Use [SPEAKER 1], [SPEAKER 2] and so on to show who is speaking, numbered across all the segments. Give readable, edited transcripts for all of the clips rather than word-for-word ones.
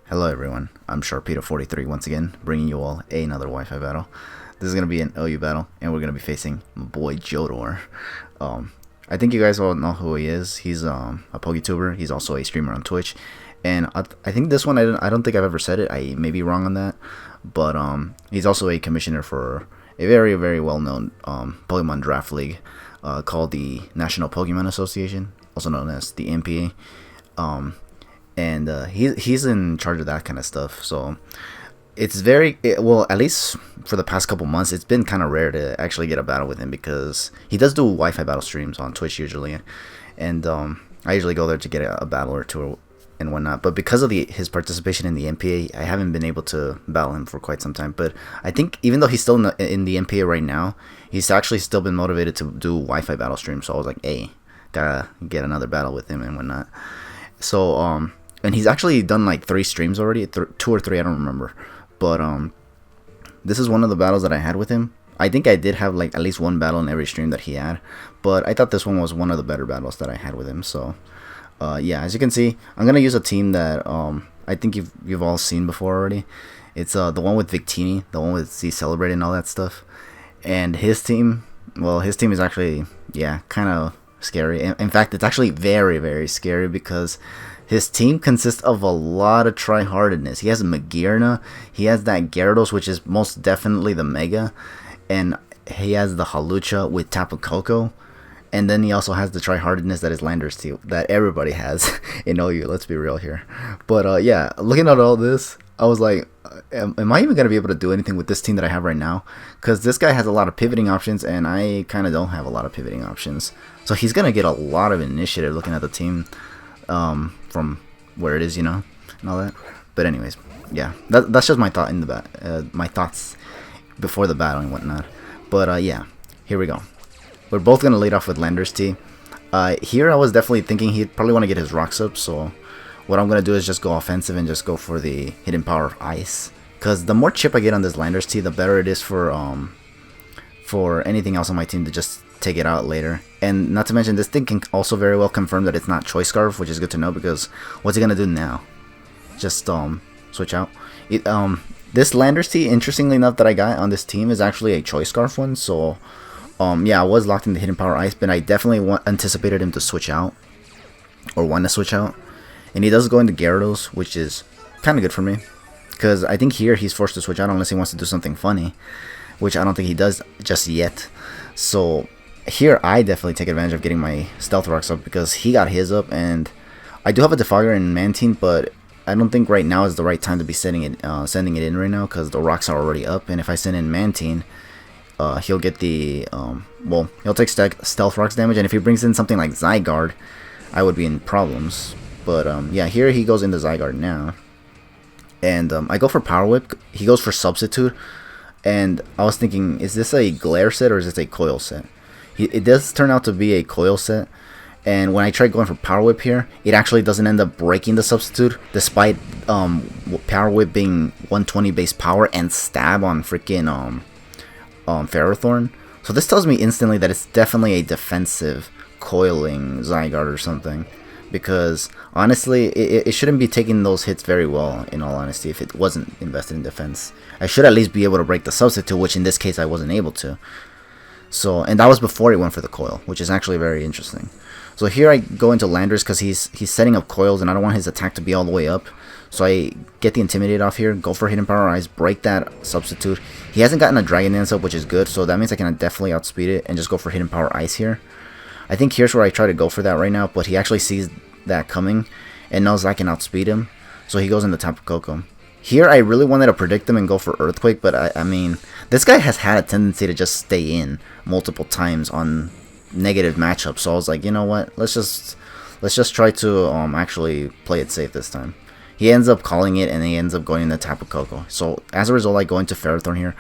[SPEAKER 1] Hello everyone, I'm Sharpedo43 once again, bringing you all another Wi-Fi battle. This is going to be an OU battle, and we're going to be facing my boy Joedor. I think you guys all know who he is. He's a PokeTuber, he's also a streamer on Twitch, and I think this one, I don't think I've ever said it, I may be wrong on that, but he's also a commissioner for a very, very well-known Pokemon Draft League called the National Pokemon Association, also known as the NPA. And he's in charge of that kind of stuff. So it's well, at least for the past couple months, it's been kind of rare to actually get a battle with him because he does do Wi-Fi battle streams on Twitch usually, and I usually go there to get a battle or two and whatnot. But because of his participation in the NPA, I haven't been able to battle him for quite some time. But I think even though he's still in the NPA right now, he's actually still been motivated to do Wi-Fi battle streams. So I was like, hey, gotta get another battle with him and whatnot. So and he's actually done like 3 streams already, 2 or 3, I don't remember. But this is one of the battles that I had with him. I think I did have like at least one battle in every stream that he had, but I thought this one was one of the better battles that I had with him. So yeah, as you can see, I'm gonna use a team that I think you've all seen before already. It's the one with Victini, the one with Z Celebrate and all that stuff. And his team, well, his team is actually, yeah, kind of scary. In fact, it's actually very, very scary because his team consists of a lot of tryhardedness. He has Magearna, he has that Gyarados, which is most definitely the Mega, and he has the Halucha with Tapu Koko, and then he also has the tryhardedness that is Landorus-T, that everybody has in OU, let's be real here. But yeah, looking at all this, I was like, am I even going to be able to do anything with this team that I have right now? Because this guy has a lot of pivoting options, and I kind of don't have a lot of pivoting options. So he's going to get a lot of initiative looking at the team from where it is, you know, and all that. But anyways, yeah, that's just my thought in the my thoughts before the battle and whatnot. But yeah, here we go. We're both gonna lead off with Landorus-T. Here I was definitely thinking he'd probably want to get his rocks up, so what I'm gonna do is just go offensive and just go for the hidden power of ice, because the more chip I get on this Landorus-T, the better it is for anything else on my team to just take it out later. And not to mention, this thing can also very well confirm that it's not Choice Scarf, which is good to know, because what's he gonna do now? Just switch out. This Landorus-T, interestingly enough, that I got on this team is actually a Choice Scarf one. So yeah, I was locked in the Hidden Power Ice, but I definitely anticipated him to switch out, or want to switch out. And he does go into Gyarados, which is kind of good for me, because I think here he's forced to switch out unless he wants to do something funny, which I don't think he does just yet. So here I definitely take advantage of getting my Stealth Rocks up, because he got his up, and I do have a Defogger in Mantine, but I don't think right now is the right time to be sending it in right now, because the rocks are already up. And if I send in Mantine, he'll get the well, he'll take Stealth Rocks damage, and if he brings in something like Zygarde, I would be in problems. But yeah, here he goes into Zygarde now, and I go for Power Whip. He goes for Substitute, and I was thinking, is this a Glare set or is this a Coil set? It does turn out to be a Coil set, and when I tried going for Power Whip here, it actually doesn't end up breaking the Substitute, despite Power Whip being 120 base power and stab on freaking Ferrothorn. So this tells me instantly that it's definitely a defensive coiling Zygarde or something, because honestly, it shouldn't be taking those hits very well, in all honesty, if it wasn't invested in defense. I should at least be able to break the Substitute, which in this case I wasn't able to. So, and that was before he went for the coil, which is actually very interesting. So here I go into Landorus because he's setting up coils, and I don't want his attack to be all the way up. So I get the Intimidate off here, go for Hidden Power Eyes, break that Substitute. He hasn't gotten a Dragon Dance up, which is good, so that means I can definitely outspeed it and just go for Hidden Power Ice here. I think here's where I try to go for that right now, but he actually sees that coming and knows I can outspeed him, so he goes into Tapu Koko. Here I really wanted to predict him and go for Earthquake, but I mean, this guy has had a tendency to just stay in multiple times on negative matchups, so I was like, you know what, let's just try to actually play it safe this time. He ends up calling it, and he ends up going into Tapu Koko. So as a result, I go into Ferrothorn here.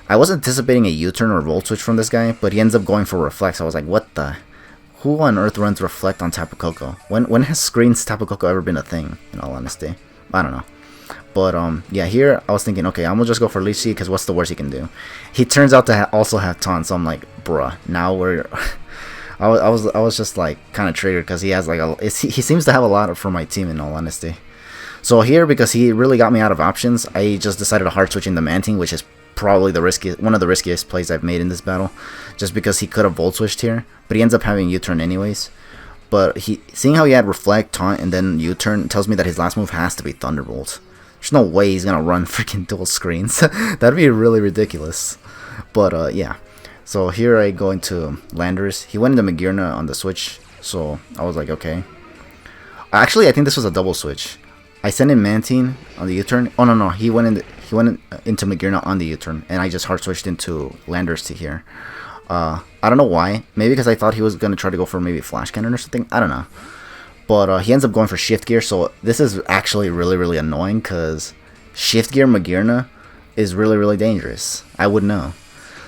[SPEAKER 1] I was anticipating a U-turn or Volt Switch from this guy, but he ends up going for Reflect. So I was like, what the? Who on earth runs Reflect on Tapu Koko? When has Screen's Tapu Koko ever been a thing, in all honesty? I don't know. But yeah, here I was thinking, okay, I'm gonna just go for Leech Seed, because what's the worst he can do? He turns out to also have Taunt, so I'm like, bruh, now we're I was just like kind of triggered, because he has like he seems to have a lot for my team, in all honesty. So here, because he really got me out of options, I just decided to hard switch into Mantine, which is probably the riskiest, one of the riskiest plays I've made in this battle, just because he could have Volt Switched here, but he ends up having U-turn anyways. But seeing how he had Reflect, Taunt, and then U-turn tells me that his last move has to be Thunderbolt. There's no way he's gonna run freaking dual screens. That'd be really ridiculous. But yeah. So here I go into Landorus. He went into Magearna on the switch, so I was like, okay. Actually, I think this was a double switch. I sent in Mantine on the U-turn. Oh no, he went into Magearna on the U-turn, and I just hard switched into Landorus-T here. I don't know why. Maybe because I thought he was gonna try to go for maybe Flash Cannon or something. I don't know. But he ends up going for Shift Gear, so this is actually really annoying because Shift Gear Magearna is really dangerous. I would know.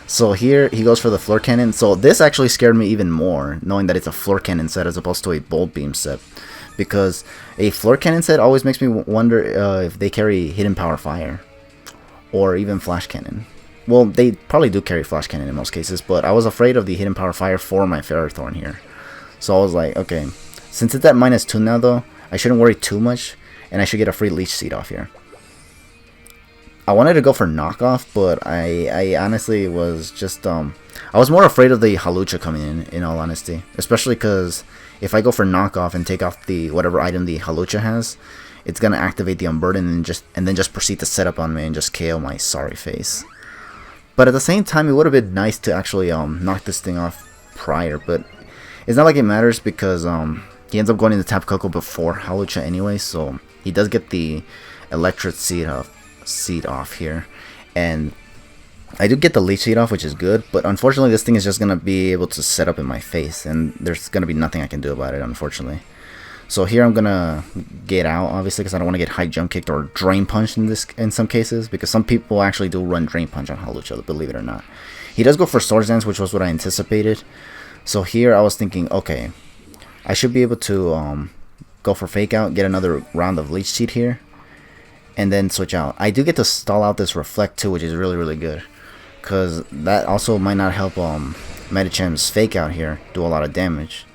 [SPEAKER 1] So here he goes for the Floor Cannon. So this actually scared me even more, knowing that it's a Floor Cannon set as opposed to a Bolt Beam set. Because a Floor Cannon set always makes me wonder if they carry Hidden Power Fire. Or even Flash Cannon. Well, they probably do carry Flash Cannon in most cases, but I was afraid of the Hidden Power Fire for my Ferrothorn here. So I was like, okay, since it's at -2 now though, I shouldn't worry too much, and I should get a free Leech Seed off here. I wanted to go for Knockoff, but I honestly was just, I was more afraid of the Hawlucha coming in all honesty. Especially because if I go for Knockoff and take off the whatever item the Hawlucha has, it's going to activate the Unburden and then just proceed to set up on me and just KO my sorry face. But at the same time, it would have been nice to actually knock this thing off prior, but it's not like it matters because he ends up going into Tapu Koko before Hawlucha anyway, so he does get the Electric Seed off here, and I do get the Leech Seed off, which is good, but unfortunately this thing is just going to be able to set up in my face, and there's going to be nothing I can do about it, unfortunately. So here I'm going to get out, obviously, because I don't want to get high jump kicked or drain punched in some cases, because some people actually do run drain punch on Hawlucha, believe it or not. He does go for Swords Dance, which was what I anticipated. So here I was thinking, okay, I should be able to go for Fake Out, get another round of Leech Seed here, and then switch out. I do get to stall out this Reflect too, which is really good, because that also might not help Medicham's Fake Out here do a lot of damage.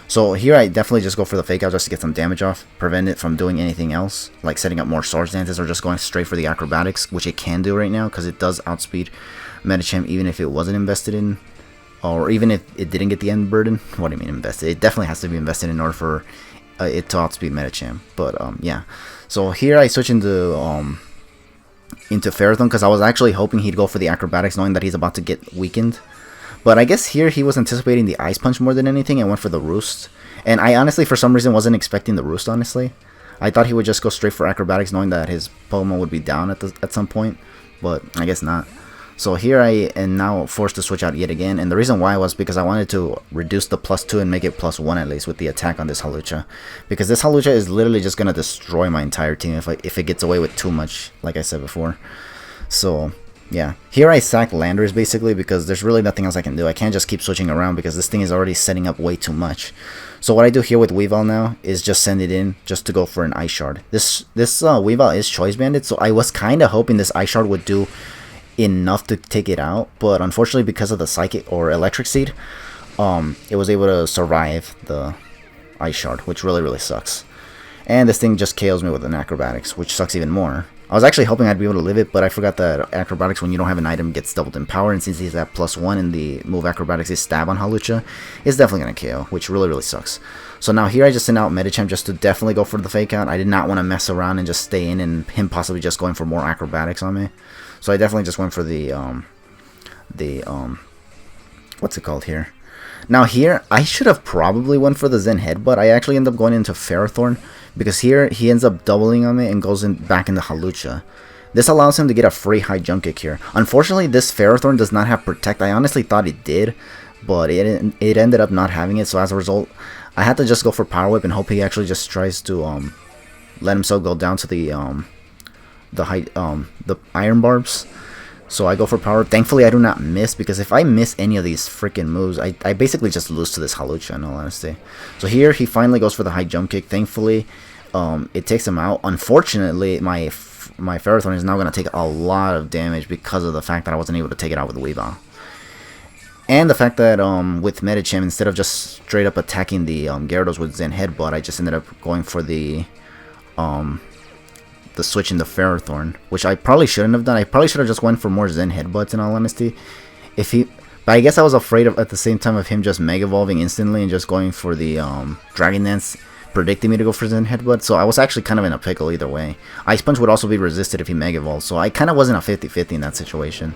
[SPEAKER 1] So here I definitely just go for the Fake Out just to get some damage off, prevent it from doing anything else, like setting up more Swords Dances or just going straight for the Acrobatics, which it can do right now, because it does outspeed Medicham even if it wasn't invested in, or even if it didn't get the End Burden. What do you mean invested? It definitely has to be invested in order for it to outspeed Medicham. But yeah. So here I switch into Ferrothorn because I was actually hoping he'd go for the Acrobatics, knowing that he's about to get weakened. But I guess here he was anticipating the Ice Punch more than anything and went for the Roost. And I honestly, for some reason, wasn't expecting the Roost, honestly. I thought he would just go straight for Acrobatics, knowing that his Pokemon would be down at some point. But I guess not. So here I am now forced to switch out yet again. And the reason why was because I wanted to reduce the +2 and make it +1 at least with the attack on this Hawlucha. Because this Hawlucha is literally just going to destroy my entire team if it gets away with too much, like I said before. So yeah, here I sack Landorus basically because there's really nothing else I can do. I can't just keep switching around because this thing is already setting up way too much. So what I do here with Weavile now is just send it in just to go for an Ice Shard. This Weavile is Choice Banded, so I was kind of hoping this Ice Shard would do enough to take it out, but unfortunately because of the Psychic or Electric Seed, it was able to survive the Ice Shard, which really sucks. And this thing just KOs me with an Acrobatics, which sucks even more. I was actually hoping I'd be able to live it, but I forgot that Acrobatics, when you don't have an item, gets doubled in power, and since he's at +1 and the move Acrobatics is Stab on Hawlucha, it's definitely going to KO, which really sucks. So now here I just sent out Medicham just to definitely go for the Fake Out. I did not want to mess around and just stay in and him possibly just going for more Acrobatics on me. So I definitely just went for the what's it called here? Now here, I should have probably went for the Zen Headbutt. I actually end up going into Ferrothorn because here he ends up doubling on me and goes back into Hawlucha. This allows him to get a free high jump kick here. Unfortunately, this Ferrothorn does not have Protect. I honestly thought it did, but it ended up not having it. So as a result, I had to just go for Power Whip and hope he actually just tries to let himself go down to the Iron Barbs. So I go for Power Whip. Thankfully, I do not miss, because if I miss any of these freaking moves, I basically just lose to this Hawlucha, in all honesty. So here, he finally goes for the high jump kick. Thankfully, it takes him out. Unfortunately, my Ferrothorn is now going to take a lot of damage because of the fact that I wasn't able to take it out with Weavile. And the fact that with Medicham, instead of just straight up attacking the Gyarados with Zen Headbutt, I just ended up going for the the switch into Ferrothorn, which I probably shouldn't have done. I probably should have just went for more Zen Headbutts in all honesty. But I guess I was afraid of, at the same time, of him just Mega Evolving instantly and just going for the Dragon Dance, predicting me to go for Zen Headbutt. So I was actually kind of in a pickle either way. Ice Punch would also be resisted if he Mega Evolved, so I kind of wasn't a 50-50 in that situation.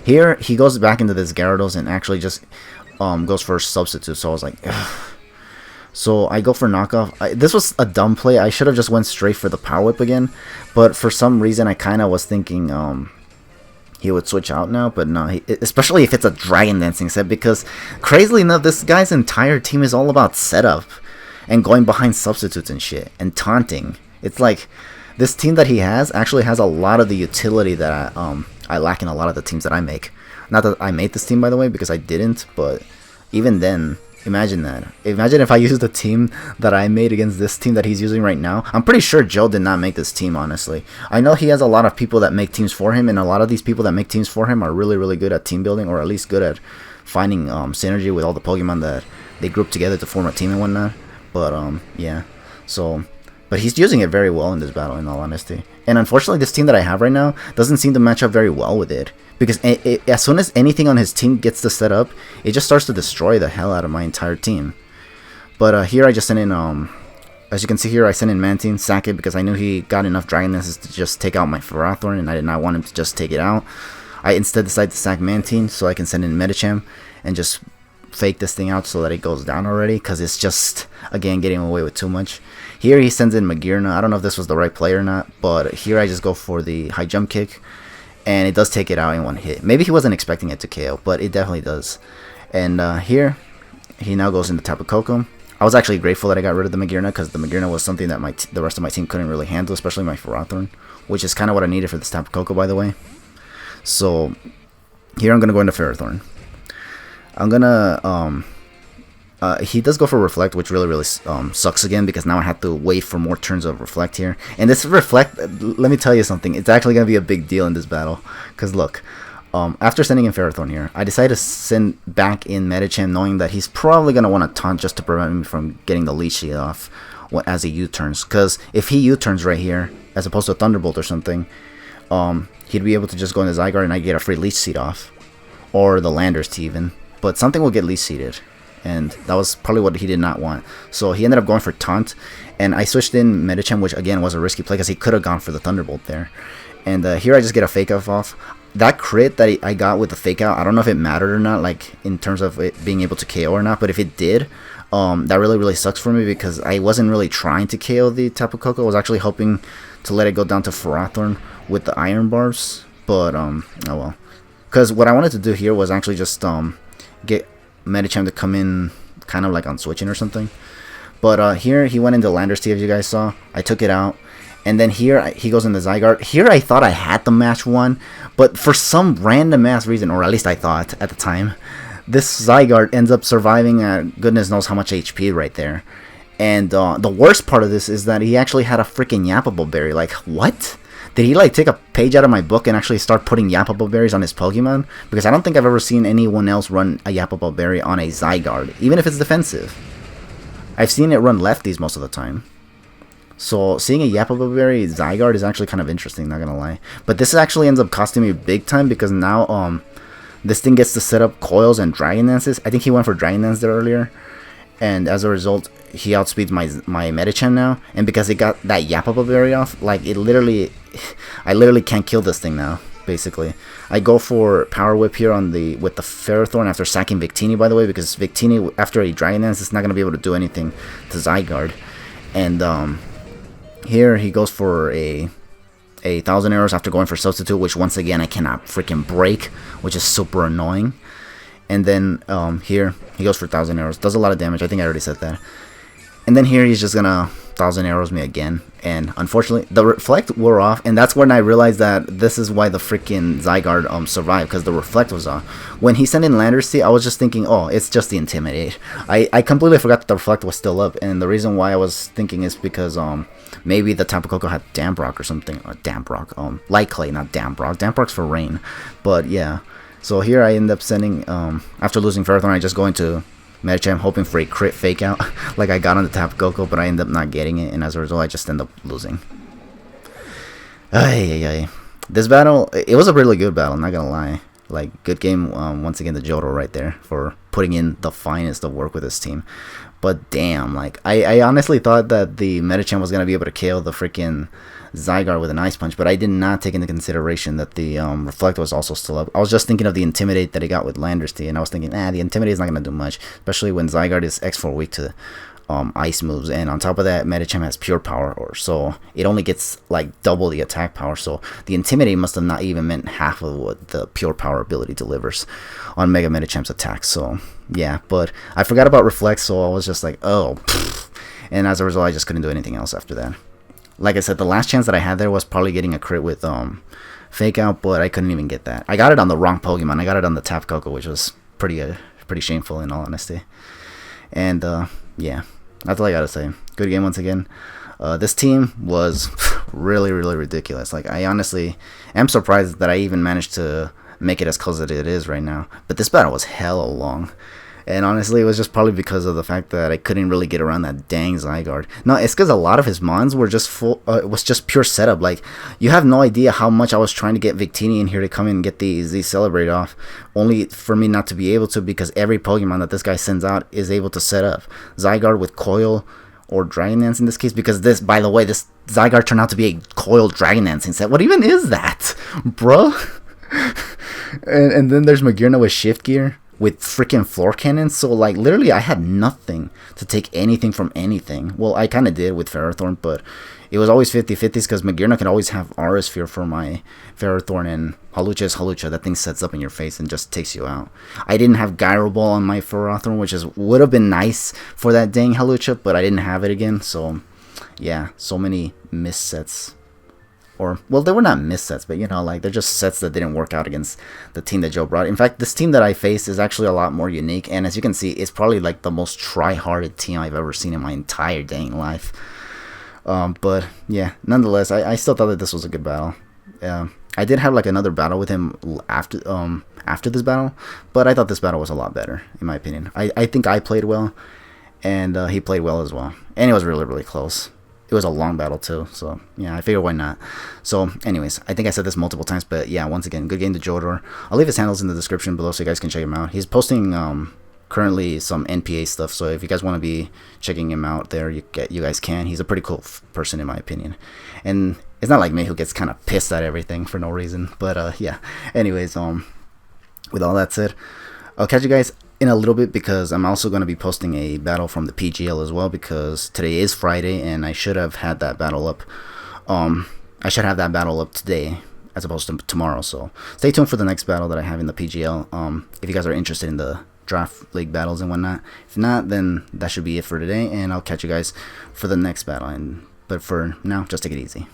[SPEAKER 1] Here, he goes back into this Gyarados and actually just goes for a Substitute, so I was like, ugh. So I go for knockoff. This was a dumb play. I should have just went straight for the Power Whip again, but for some reason I kind of was thinking he would switch out now, but no, especially if it's a Dragon Dancing set, because crazily enough, this guy's entire team is all about setup and going behind substitutes and shit and taunting. It's like this team that he has actually has a lot of the utility that I lack in a lot of the teams that I make. Not that I made this team, by the way, because I didn't, but even then, imagine that. Imagine if I used the team that I made against this team that he's using right now. I'm pretty sure Joe did not make this team, honestly. I know he has a lot of people that make teams for him, and a lot of these people that make teams for him are really, really good at team building, or at least good at finding synergy with all the Pokemon that they group together to form a team and whatnot. But, yeah. So, but he's using it very well in this battle, in all honesty. And unfortunately, this team that I have right now doesn't seem to match up very well with it. Because as soon as anything on his team gets to set up, it just starts to destroy the hell out of my entire team. But here I just sent in, as you can see here, I sent in Mantine, sack it, because I knew he got enough Dragon Dances to just take out my Ferrothorn, and I did not want him to just take it out. I instead decided to sack Mantine so I can send in Medicham and just fake this thing out so that it goes down already, because it's just, again, getting away with too much. Here he sends in Magearna. I don't know if this was the right play or not, but here I just go for the high jump kick, and it does take it out in one hit. Maybe he wasn't expecting it to KO, but it definitely does. And here, he now goes into Tapu Koko. I was actually grateful that I got rid of the Magearna, because the Magearna was something that the rest of my team couldn't really handle, especially my Ferrothorn, which is kind of what I needed for this Tapu Koko, by the way. So here I'm going to go into Ferrothorn. I'm going to... he does go for Reflect, which really, really sucks again, because now I have to wait for more turns of Reflect here. And this Reflect, let me tell you something, it's actually going to be a big deal in this battle. Because look, after sending in Ferrothorn here, I decided to send back in Medicham, knowing that he's probably going to want to taunt just to prevent me from getting the Leech Seed off as he U-turns. Because if he U-turns right here, as opposed to a Thunderbolt or something, he'd be able to just go into Zygarde and I get a free Leech Seed off. Or the Landorus-T even. But something will get Leech Seeded. And that was probably what he did not want. So he ended up going for Taunt. And I switched in Medicham, which again was a risky play because he could have gone for the Thunderbolt there. And here I just get a Fake Out off. That crit that I got with the Fake Out, I don't know if it mattered or not, like in terms of it being able to KO or not. But if it did, that really, really sucks for me because I wasn't really trying to KO the Tapu Koko. I was actually hoping to let it go down to Ferrothorn with the Iron Barbs. But, oh well. Because what I wanted to do here was actually just get Medicham to come in kind of like on switching or something. But here he went into Landorus-T, as you guys saw. I took it out. And then here he goes into Zygarde. Here I thought I had the match won. But for some random ass reason, or at least I thought at the time, this Zygarde ends up surviving at goodness knows how much HP right there. And the worst part of this is that he actually had a freaking Yapple Berry. Like, what? Did he like take a page out of my book and actually start putting Yapple Berries on his Pokemon? Because I don't think I've ever seen anyone else run a Yapple Berry on a Zygarde, even if it's defensive. I've seen it run lefties most of the time. So seeing a Yapple Berry Zygarde is actually kind of interesting, not gonna lie. But this actually ends up costing me big time because now this thing gets to set up Coils and Dragon Dances. I think he went for Dragon Dance there earlier. And as a result, he outspeeds my Medicham now. And because it got that Yapple Berry off, like it literally... I literally can't kill this thing now, basically. I go for Power Whip here with the Ferrothorn after sacking Victini, by the way, because Victini, after a Dragon Dance, is not going to be able to do anything to Zygarde. And here he goes for a 1,000 Arrows after going for Substitute, which once again I cannot freaking break, which is super annoying. And then here he goes for 1,000 Arrows. Does a lot of damage. I think I already said that. And then here he's just going to 1,000 Arrows me again. And unfortunately, the Reflect wore off. And that's when I realized that this is why the freaking Zygarde survived. Because the Reflect was off. When he sent in Landorus-T, I was just thinking, oh, it's just the Intimidate. I completely forgot that the Reflect was still up. And the reason why I was thinking is because maybe the Tapu Koko had Damp Rock or something. Damp Rock. Light Clay, not Damp Rock. Damp Rock's for rain. But yeah. So here I end up sending, after losing Ferrothorn, I just go into Medicham hoping for a crit Fake Out like I got on the Tapu Koko, but I end up not getting it, and as a result I just end up losing. Ay, ay, ay. This battle, it was a really good battle, not gonna lie. Like, good game, once again, the Joedor right there for putting in the finest of work with his team. But damn, like, I honestly thought that the Medicham was gonna be able to KO the freaking Zygarde with an Ice Punch, but I did not take into consideration that the Reflect was also still up. I was just thinking of the Intimidate that he got with Landorus-T, and I was thinking, the Intimidate is not gonna do much, especially when Zygarde is X4 weak to ice moves, and on top of that, Medicham has pure power, or so it only gets like double the attack power. So the Intimidate must have not even meant half of what the pure power ability delivers on Mega Medicham's attacks. So yeah, but I forgot about Reflect, so I was just like, oh, pfft. And as a result, I just couldn't do anything else after that. Like I said, the last chance that I had there was probably getting a crit with Fake Out, but I couldn't even get that. I got it on the wrong Pokemon. I got it on the Tap Coco, which was pretty shameful in all honesty. And yeah, that's all I gotta say. Good game once again. This team was really ridiculous. Like, I honestly am surprised that I even managed to make it as close as it is right now. But this battle was hella long. And honestly, it was just probably because of the fact that I couldn't really get around that dang Zygarde. No, it's because a lot of his mons were just full. It was just pure setup. Like, you have no idea how much I was trying to get Victini in here to come in and get the Z Celebrate off, only for me not to be able to, because every Pokemon that this guy sends out is able to set up Zygarde with Coil or Dragon Dance in this case. Because this, by the way, this Zygarde turned out to be a Coil Dragon Dancing set. What even is that, bro? and then there's Magearna with Shift Gear with freaking Floor Cannon. So like, literally I had nothing to take anything from anything. Well, I kind of did with Ferrothorn, but it was always 50-50s because Magearna can always have Aura Sphere for my Ferrothorn, and Hawlucha is Hawlucha. That thing sets up in your face and just takes you out. I didn't have Gyro Ball on my Ferrothorn, which would have been nice for that dang Hawlucha, but I didn't have it again. So yeah, so many miss sets. Or, well, they were not missets, but, you know, like, they're just sets that didn't work out against the team that Joe brought. In fact, this team that I faced is actually a lot more unique, and as you can see, it's probably, like, the most try-hearted team I've ever seen in my entire dang life. But, yeah, nonetheless, I still thought that this was a good battle. I did have, like, another battle with him after this battle, but I thought this battle was a lot better, in my opinion. I think I played well, and he played well as well. And it was really close. It was a long battle too, so yeah, I figured why not. So anyways, I think I said this multiple times, but yeah, once again, good game to Joedor. I'll leave his handles in the description below so you guys can check him out. He's posting currently some NPA stuff, so if you guys want to be checking him out there, you guys can. He's a pretty cool person in my opinion, and it's not like me who gets kind of pissed at everything for no reason. But yeah, anyways, with all that said, I'll catch you guys in a little bit, because I'm also going to be posting a battle from the PGL as well, because today is Friday and I should have had that battle up. I should have that battle up today as opposed to tomorrow, so stay tuned for the next battle that I have in the PGL. If you guys are interested in the draft league battles and whatnot. If not, then that should be it for today, and I'll catch you guys for the next battle. But for now, just take it easy.